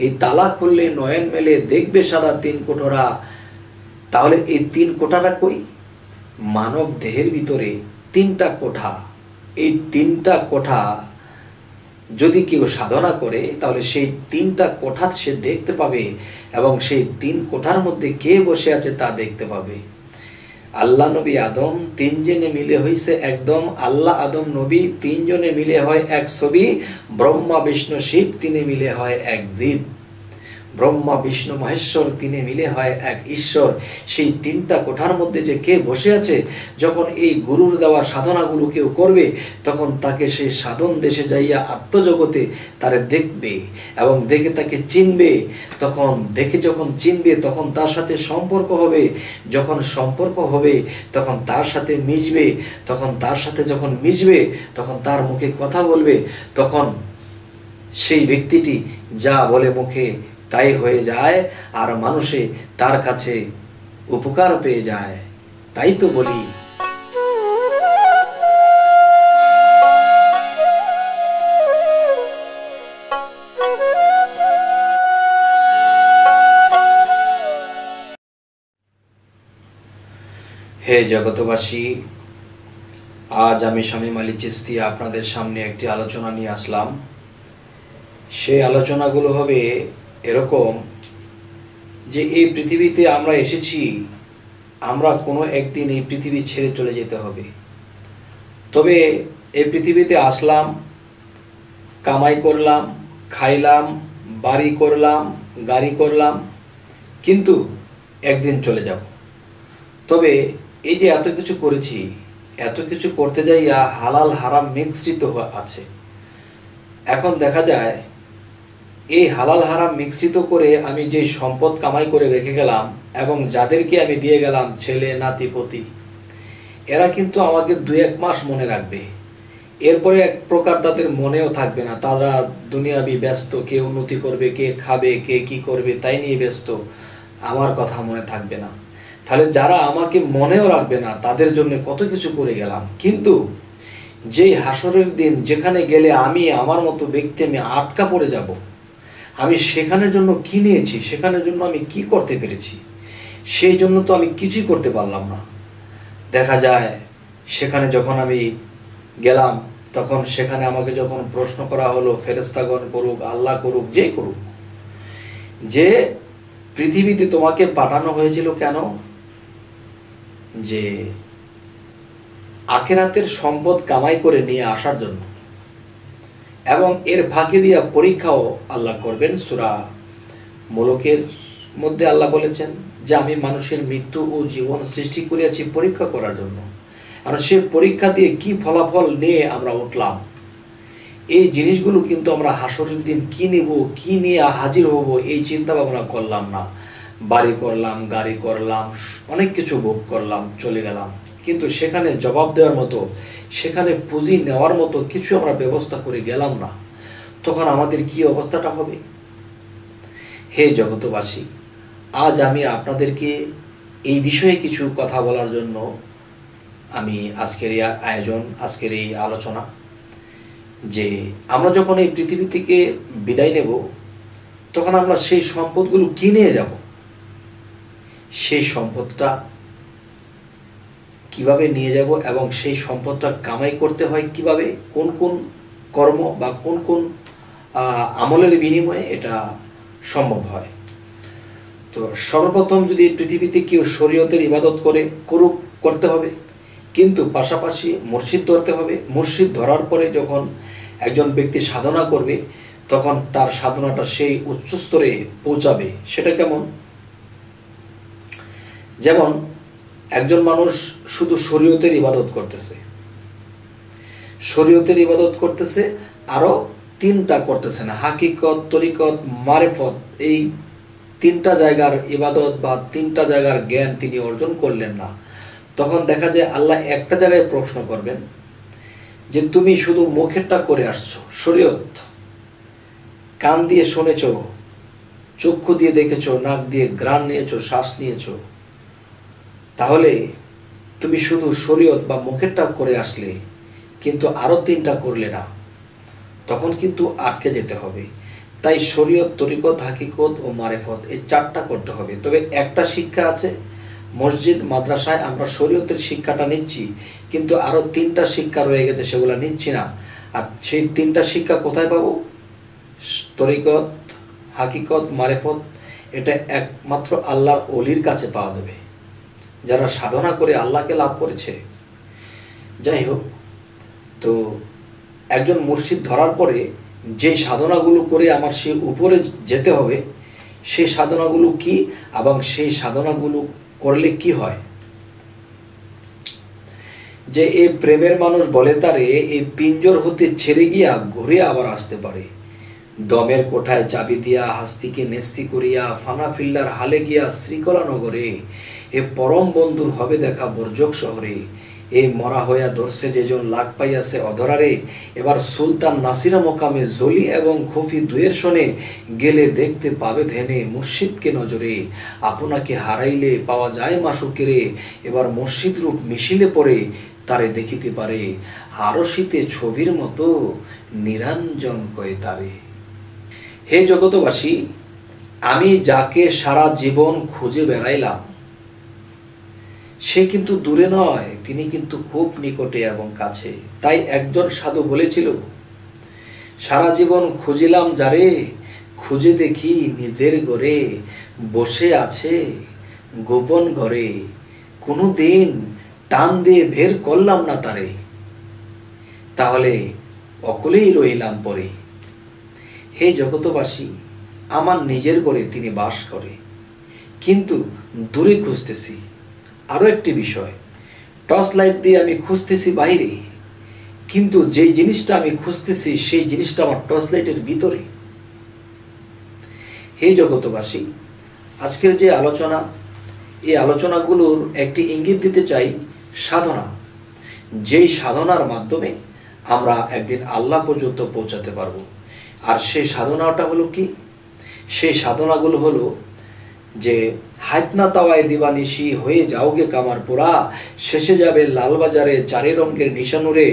এই তালা খুললে নয়ন মেলে দেখবে সাদা তিন কোঠরা। তাহলে এই তিন কোঠাটা কই? মানব দেহের ভিতরে তিনটা কোঠা। এই তিনটা কোঠা যদি কেউ সাধনা করে তাহলে সেই তিনটা কোঠা সে দেখতে পাবে, এবং সেই তিন কোঠার মধ্যে কে বসে আছে তা দেখতে পাবে। আল্লাহ নবী আদম তিনজনে মিলে হইছে একদম। আল্লাহ আদম নবী তিনজনে মিলে হয় এক ছবি। ব্রহ্মা বিষ্ণু শিব তিনে মিলে হয় এক জীব। ব্রহ্মা বিষ্ণু মহেশ্বর তিনে মিলে হয় এক ঈশ্বর। সেই তিনটা কোঠার মধ্যে যে কে বসে আছে, যখন এই গুরুর দেওয়া সাধনাগুলো কেউ করবে তখন তাকে সেই সাধন দেশে যাইয়া আত্মজগতে তারে দেখবে এবং দেখে তাকে চিনবে। তখন দেখে যখন চিনবে তখন তার সাথে সম্পর্ক হবে। যখন সম্পর্ক হবে তখন তার সাথে মিশবে। তখন তার সাথে যখন মিশবে তখন তার মুখে কথা বলবে। তখন সেই ব্যক্তিটি যা বলে মুখে তাই হয়ে যায়, আর মানুষে তার কাছে উপকার পেয়ে যায়। তাই তো বলি হে জগতবাসী, আজ আমি শামীম আলী চিশতি আপনাদের সামনে একটি আলোচনা নিয়ে আসলাম। সেই আলোচনাগুলো হবে এরকম যে এই পৃথিবীতে আমরা এসেছি, আমরা কোনো একদিন এই পৃথিবী ছেড়ে চলে যেতে হবে। তবে এই পৃথিবীতে আসলাম, কামাই করলাম, খাইলাম, বাড়ি করলাম, গাড়ি করলাম, কিন্তু একদিন চলে যাব। তবে এই যে এত কিছু করেছি, এত কিছু করতে যাইয়া হালাল হারাম মিশ্রিত আছে। এখন দেখা যায় এই হালাল হারাম মিশ্রিত করে আমি যে সম্পদ কামাই করে রেখে গেলাম এবং যাদেরকে আমি দিয়ে গেলাম, ছেলে নাতি পতি, এরা কিন্তু আমাকে 2-1 মাস মনে রাখবে। এরপরে এক প্রকার তাদের মনেও থাকবে না। তারা দুনিয়াবি ব্যস্ত, কে উন্নতি করবে, কে খাবে, কে কি করবে তাই নিয়ে ব্যস্ত, আমার কথা মনে থাকবে না। তাহলে যারা আমাকে মনেও রাখবে না তাদের জন্য কত কিছু করে গেলাম। কিন্তু যেই হাসরের দিন যেখানে গেলে আমি আমার মতো ব্যক্তি আমি আটকা পড়ে যাব, আমি সেখানের জন্য কি নিয়েছি, সেখানের জন্য আমি কি করতে পেরেছি, সেই জন্য তো আমি কিছুই করতে পারলাম না। দেখা যায় সেখানে যখন আমি গেলাম তখন সেখানে আমাকে যখন প্রশ্ন করা হলো, ফেরেশতাগণ করুক, আল্লাহ করুক, যে করুক, যে পৃথিবীতে তোমাকে পাঠানো হয়েছিল কেন? যে আখিরাতের সম্পদ কামাই করে নিয়ে আসার জন্য, এবং এর ফাঁকি দিয়া পরীক্ষাও আল্লাহ করবেন। সূরা মুলুকের মধ্যে আল্লাহ বলেছেন যে আমি মানুষের মৃত্যু ও জীবন সৃষ্টি করিয়াছি পরীক্ষা করার জন্য। আর সে পরীক্ষা দিয়ে কি ফলাফল নিয়ে আমরা উঠলাম, এই জিনিসগুলো কিন্তু আমরা হাসরের দিন কি নেব, কি নিয়ে হাজির হব, এই চিন্তা ভাবনা করলাম না। বাড়ি করলাম, গাড়ি করলাম, অনেক কিছু ভোগ করলাম, চলে গেলাম, কিন্তু সেখানে জবাব দেওয়ার মতো, সেখানে পুঁজি নেওয়ার মতো কিছু আমরা ব্যবস্থা করে গেলাম না। তখন আমাদের কি অবস্থাটা হবে? হে জগতবাসী, আজ আমি আপনাদেরকে এই বিষয়ে কিছু কথা বলার জন্য আমি আজকের এই আয়োজন, আজকের এই আলোচনা, যে আমরা যখন এই পৃথিবী থেকে বিদায় নেব তখন আমরা সেই সম্পদগুলো কি নিয়ে যাব, সেই সম্পদটা কিভাবে নিয়ে যাব এবং সেই সম্পদটা কামাই করতে হয় কিভাবে, কোন কোন কর্ম বা কোন কোন আমলের বিনিময়ে এটা সম্ভব হয়। তো সর্বপ্রথম যদি পৃথিবীতে কেউ শরীয়তের ইবাদত করতে হবে, কিন্তু পাশাপাশি মুর্শিদ ধরতে হবে। মুর্শিদ ধরার পরে যখন একজন ব্যক্তি সাধনা করবে তখন তার সাধনাটা সেই উচ্চ স্তরে পৌঁছাবে। সেটা কেমন? যেমন একজন মানুষ শুধু শরীয়তের ইবাদত করতেছে, শরীয়তের ইবাদত করতেছে, আরো 3টা করতেছে না, হাকিকত, তরিকত, মারেফত, এই 3টা জায়গার ইবাদত বা 3টা জায়গার জ্ঞান তিনি অর্জন করলেন না। তখন দেখা যায় আল্লাহ একটা জায়গায় প্রশ্ন করবেন যে তুমি শুধু মুখেরটা করে আসছো, শরীয়ত, কান দিয়ে শুনেছ, চক্ষু দিয়ে দেখেছো, নাক দিয়ে ঘ্রাণ নিয়েছো, শ্বাস নিয়েছো, তাহলে তুমি শুধু শরীয়ত বা মুখেরটা করে আসলে কিন্তু আরো 3টা করলে না। তখন কিন্তু আটকে যেতে হবে। তাই শরীয়ত, তরিকত, হাকিকত ও মারেফত এই চারটা করতে হবে। তবে একটা শিক্ষা আছে, মসজিদ মাদ্রাসায় আমরা শরীয়তের শিক্ষাটা নিচ্ছি, কিন্তু আরো 3টা শিক্ষা রয়ে গেছে, সেগুলো নিচ্ছি না। আর সেই 3টা শিক্ষা কোথায় পাবো? তরিকত, হাকিকত, মারেফত, এটা একমাত্র আল্লাহর ওলির কাছে পাওয়া যাবে, যারা সাধনা করে আল্লাহকে লাভ করেছে। যাই হোক, তো একজন মুর্শিদ ধরার পরে যে সাধনাগুলো করে আমার সে উপরে যেতে হবে, সেই সাধনাগুলো কি এবং সেই সাধনাগুলো করলে কি হয়? যে এই প্রেমের মানুষ বলে তারে এই পিঞ্জর হতে ছেড়ে গিয়া ঘুরে আবার আসতে পারে, দমের কোঠায় চাবি দিয়া হাস্তিকে নেস্তি করিয়া ফানা ফিল্লার হালে গিয়া শ্রীকলা নগরে, এ পরম বন্ধুর হবে দেখা বর্জক শহরে, এই মরা হইয়া ধরছে যেজন লাগ পাইয়াছে অধরারে, এবার সুলতান নাসিরা মোকামে জলি এবং খফি দুয়ের শোনে, গেলে দেখতে পাবে ধ্যানে মুর্শিদকে নজরে, আপনাকে হারাইলে পাওয়া যায় মাসুকেরে, এবার মুর্শিদ রূপ মিশিলে পরে তারে দেখিতে পারে, আরো শীতে ছবির মতো নিরঞ্জন কয়ে তারে। হে জগতবাসী, আমি যাকে সারা জীবন খুঁজে বেড়াইলাম, সে কিন্তু দূরে নয়, তিনি কিন্তু খুব নিকটে এবং কাছে। তাই একজন সাধু বলেছিল, সারা জীবন খুঁজিলাম যারে, খুঁজে দেখি নিজের ঘরে, বসে আছে গোপন ঘরে, কোনো দিন টান দিয়ে বের করলাম না তারে, তাহলে অকলেই রইলাম পরে। হে জগতবাসী, আমার নিজের ঘরে তিনি বাস করে, কিন্তু দূরে খুঁজতেছি। আরো একটি বিষয়, টর্চ লাইট দিয়ে আমি খুঁজতেছি বাইরে, কিন্তু যেই জিনিসটা আমি খুঁজতেছি সেই জিনিসটা আমার টর্চ লাইটের ভিতরে। হে জগতবাসী, আজকের যে আলোচনা, এই আলোচনাগুলোর একটি ইঙ্গিত দিতে চাই, সাধনা। যেই সাধনার মাধ্যমে আমরা একদিন আল্লাহ পর্যন্ত পৌঁছাতে পারবো। আর সেই সাধনাটা হলো কি? সেই সাধনাগুলো হলো যে হাতনা তাওয়ায় দিবানিশি হয়ে যাওগে কামার পোড়া, শেষে যাবে লালবাজারে চারি রঙের নিশানুরে,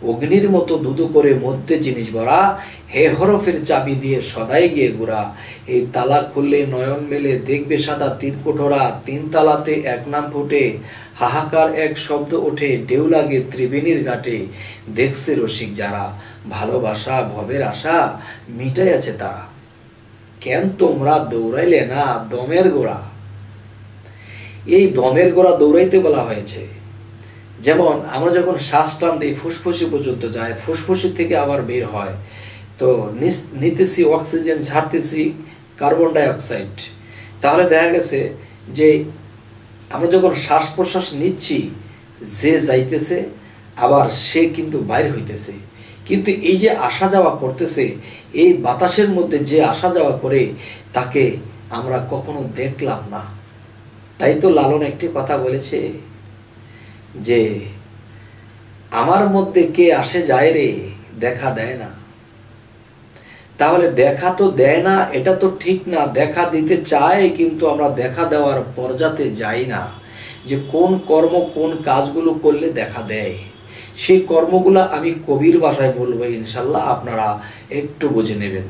অগ্নির মতো দুদু করে মধ্যে জিনিস ভরা, হে হরফের চাবি দিয়ে সদাই গিয়ে ঘোরা, এই তালা খুললে নয়ন মেলে দেখবে সাদা 3 কোঠরা, 3 তালাতে এক নাম ফুটে, হাহাকার এক শব্দ ওঠে, ঢেউ লাগে ত্রিবেণীর ঘাটে, দেখছে রসিক যারা, ভালোবাসা ভবের আশা মিটাই আছে তারা, কেন তোমরা দৌড়াইলে না দমের গোড়া? এই দমের গোড়া দৌড়াইতে বলা হয়েছে। যেমন আমরা যখন শ্বাস টান দিই, ফুসফুসি পর্যন্ত যায়, ফুসফুসি থেকে আবার বের হয়, তো নিতেছি অক্সিজেন, ছাড়তেছি কার্বন ডাই অক্সাইড। তাহলে দেখা গেছে যে আমরা যখন শ্বাস প্রশ্বাস নিচ্ছি, যে যাইতেছে আবার সে কিন্তু বাইর হইতেছে, কিন্তু এই যে আসা যাওয়া করতেছে, এই বাতাসের মধ্যে যে আসা যাওয়া করে, তাকে আমরা কখনো দেখলাম না। তাই তো লালন একটি কথা বলেছে যে আমার মধ্যে কে আসে যায় রে, দেখা দেয় না। তাহলে দেখা তো দেয় না, এটা তো ঠিক না। দেখা দিতে চায়, কিন্তু আমরা দেখা দেওয়ার পর্যাতে যাই না, যে কোন কর্ম কোন কাজগুলো করলে দেখা দেয়। সেই কর্মগুলা আমি কবির ভাষায় বলবো, ইনশাল্লাহ আপনারা একটু বুঝে নেবেন।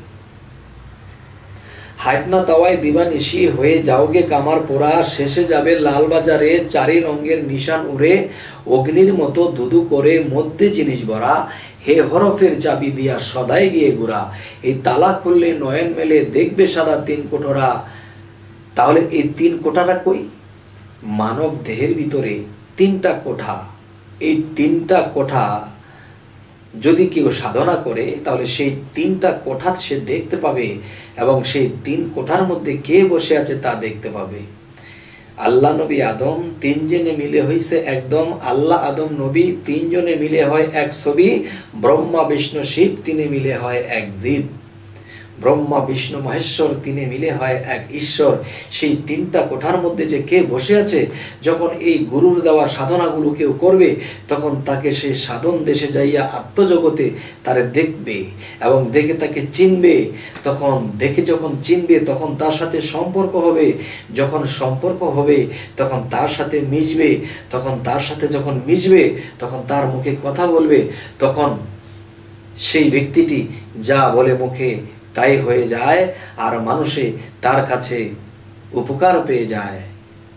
হাতনা তাওয়ায় দিবানিশি হয়ে যাওগে কামার পোড়া, শেষে যাবে লালবাজারে চারি রঙের নিশান উড়ে, অগ্নির মতো দুদু করে মধ্যে জিনিস ভরা, হে হরফের চাবি দিয়া সদাই গিয়ে ঘোরা, এই তালা খুললে নয়ন মেলে দেখবে সাদা 3 কোঠরা। তাহলে এই 3 কোঠাটা কই? মানব দেহের ভিতরে 3টা কোঠা। এই 3টা কোঠা যদি কেউ সাধনা করে, তাহলে সেই 3টা কোঠা সে দেখতে পাবে, এবং সেই 3 কোঠার মধ্যে কে বসে আছে তা দেখতে পাবে। আল্লাহ নবী আদম 3 জনে মিলে হইছে একদম, আল্লাহ আদম নবী 3 জনে মিলে হয় এক ছবি, ব্রহ্মা বিষ্ণু শিব 3 মিলে হয় এক জীব, ব্রহ্মা বিষ্ণু মহেশ্বর 3 মিলে হয় এক ঈশ্বর। সেই 3টা কোঠার মধ্যে যে কে বসে আছে, যখন এই গুরুর দেওয়া সাধনাগুলো কেউ করবে, তখন তাকে সেই সাধন দেশে যাইয়া আত্মজগতে তারে দেখবে এবং দেখে তাকে চিনবে। তখন দেখে যখন চিনবে, তখন তার সাথে সম্পর্ক হবে। যখন সম্পর্ক হবে, তখন তার সাথে মিশবে। তখন তার সাথে যখন মিশবে, তখন তার মুখে কথা বলবে। তখন সেই ব্যক্তিটি যা বলে মুখে, তাই হয়ে যায়, আর মানুষে তার কাছে উপকার পেয়ে যায়।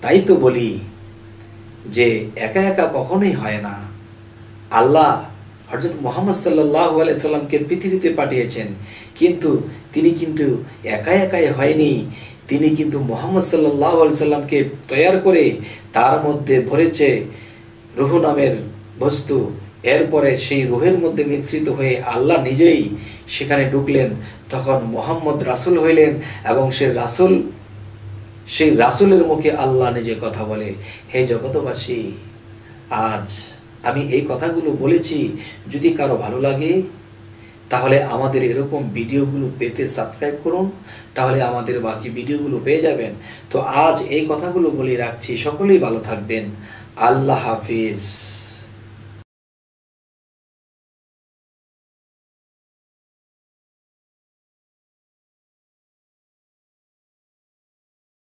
তাই তো বলি যে একা একা কখনোই হয় না। আল্লাহ হযরত মুহাম্মদ সাল্লাল্লাহু আলাইহি সাল্লামকে পৃথিবীতে পাঠিয়েছেন, কিন্তু তিনি কিন্তু একা একাই হয়নি। তিনি কিন্তু মুহাম্মদ সাল্লাল্লাহু আলাইহি সাল্লামকে তৈয়ার করে তার মধ্যে ভরেছে রূহ নামের বস্তু। এরপরে সেই রূহের মধ্যে মিশ্রিত হয়ে আল্লাহ নিজেই সেখানে ঢুকলেন। তখন মুহাম্মদ রাসূল হইলেন, এবং সেই রাসূলের মুখে আল্লাহ নিজে কথা বলে। হে জগতবাসী, আজ আমি এই কথাগুলো বলেছি, যদি কারো ভালো লাগে তাহলে আমাদের এরকম ভিডিওগুলো পেতে সাবস্ক্রাইব করুন, তাহলে আমাদের বাকি ভিডিওগুলো পেয়ে যাবেন। তো আজ এই কথাগুলো বলে রাখছি, সকলেই ভালো থাকবেন। আল্লাহ হাফিজ।